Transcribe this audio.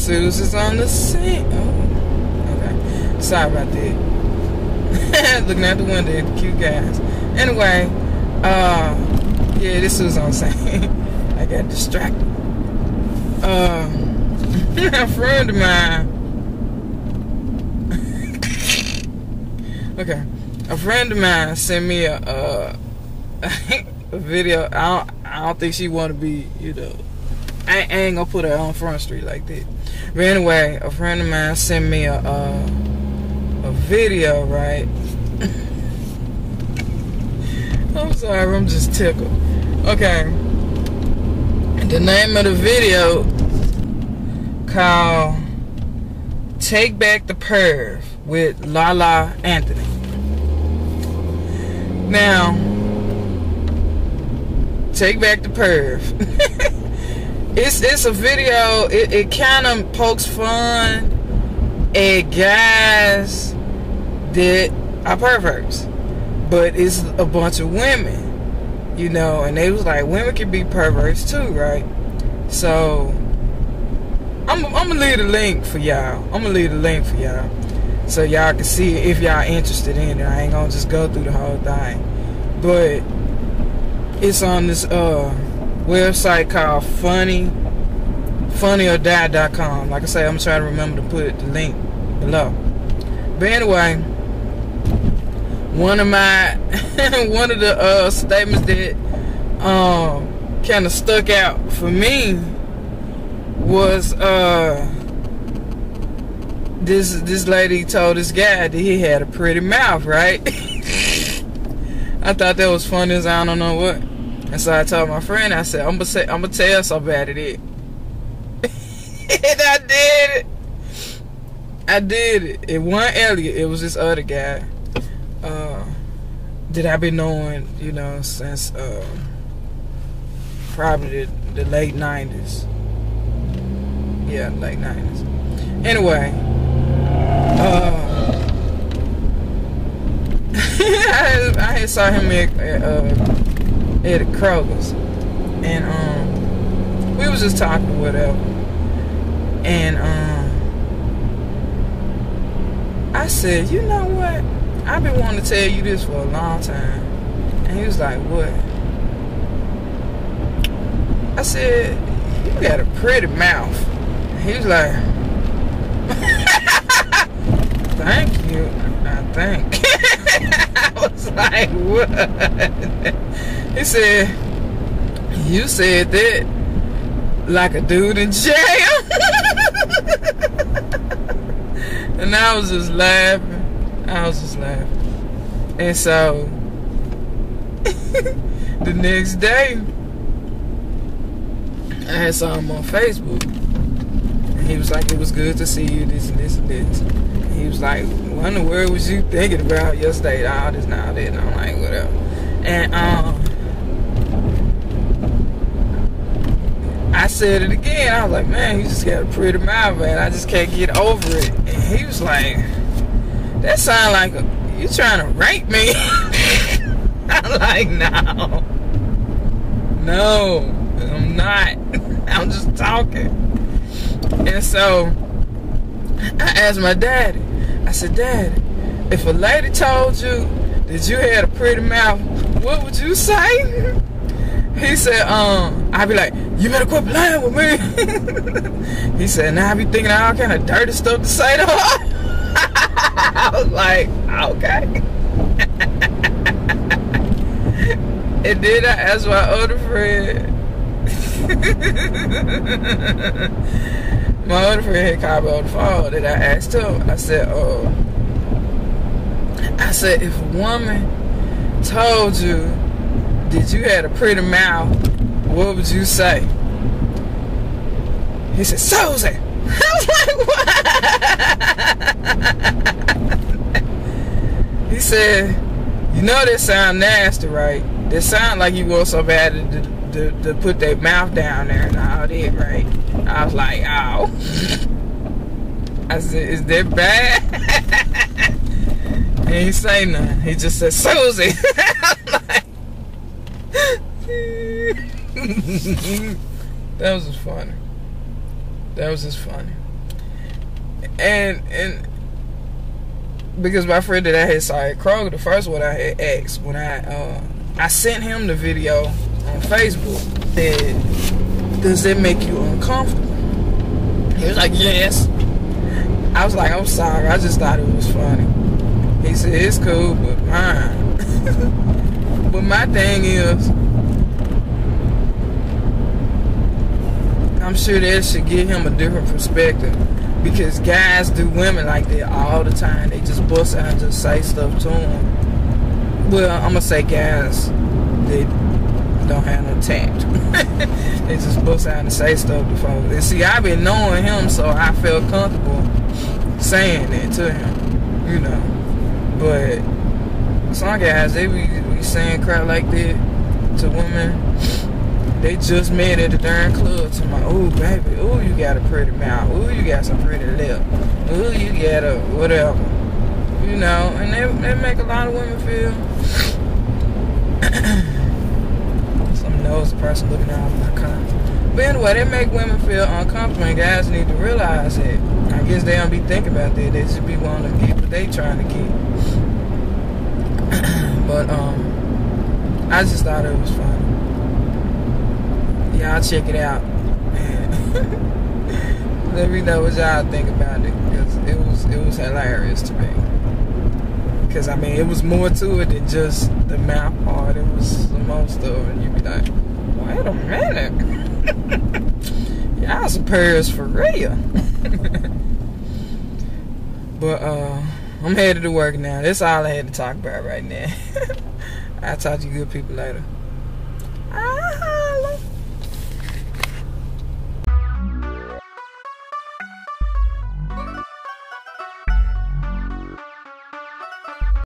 Susan's on the scene. Oh, okay. Sorry about that. Looking out the window at the cute guys. Anyway, yeah, this Susan on the scene. I got distracted. A friend of mine. Okay, a friend of mine sent me a video. I don't think she want to be, you know. I ain't gonna put her on Front Street like that. But anyway, a friend of mine sent me a video, right? I'm sorry, I'm just tickled. Okay, the name of the video called "Take Back the Perv" with Lala Anthony. Now, take back the perv. It's a video. It kind of pokes fun at guys that are perverts, but it's a bunch of women, you know, and they was like, women can be perverts too, right? So I'm gonna leave a link for y'all. So y'all can see it if y'all interested in it. I ain't gonna just go through the whole thing, but it's on this website called funnyordie.com. Like I say, I'm trying to remember to put the link below. But anyway, one of the statements that kind of stuck out for me was this lady told this guy that he had a pretty mouth, right? I thought that was funny as I don't know what. And so I told my friend, I said, I'm gonna tell so bad it is. And I did it. It wasn't Elliot, it was this other guy that I've been knowing, you know, since probably the late 90s. Yeah, late 90s. Anyway, I saw him at Kroger's, and we was just talking or whatever, and I said, you know what? I've been wanting to tell you this for a long time. And he was like, what? I said, you got a pretty mouth. And he was like, thank you, I think. I was like, what? He said, you said that like a dude in jail. And I was just laughing. And so the next day I saw him on Facebook, and he was like, it was good to see you, this and this and this. And he was like, what in the world was you thinking about yesterday? All this and all that. And I'm like, whatever. And I said it again. I was like, man, you just got a pretty mouth, man. I just can't get over it. And he was like, that sound like you trying to rape me. I'm like, no, I'm not. I'm just talking. And so I asked my daddy. I said, Daddy, if a lady told you that you had a pretty mouth, what would you say? He said, I'd be like, you better quit playing with me. He said, now I be thinking of all kind of dirty stuff to say to her. I was like, okay. And then I asked my other friend. My other friend had called me on the phone, and I asked him, I said, if a woman told you that you had a pretty mouth, what would you say? He said, Susie. I was like, what? He said, you know that sound nasty, right? That sound like you want somebody to put their mouth down there and all that, right? I was like, ow. I said, is that bad? He ain't say nothing. He just said, Susie. That was just funny. and because my friend that I had saw at Kroger, the first one I had asked when I sent him the video on Facebook, said, does it make you uncomfortable? He was like, yes. I was like, I'm sorry, I just thought it was funny. He said, it's cool, but mine. But my thing is, I'm sure that should give him a different perspective, because guys do women like that all the time. They just bust out and just say stuff to them. Well, I'm gonna say guys that don't have no tact. They just bust out and say stuff to folks. And see, I've been knowing him, so I felt comfortable saying that to him, you know. But some guys, they be saying crap like that to women. They just met at the darn club to my, oh baby, oh you got a pretty mouth, oh you got some pretty lip, oh you got a whatever, you know, and they make a lot of women feel some nosy person looking out of my car. But anyway, they make women feel uncomfortable, and guys need to realize that. I guess they don't be thinking about that. They should be one of them people they trying to keep. But I just thought it was funny. Y'all check it out and let me know what y'all think about it, because it was hilarious to me. Because I mean, it was more to it than just the mouth part. It was the most of it, and you be like, wait a minute, y'all some pairs for real. But I'm headed to work now. That's all I had to talk about right now. I'll talk to you good people later.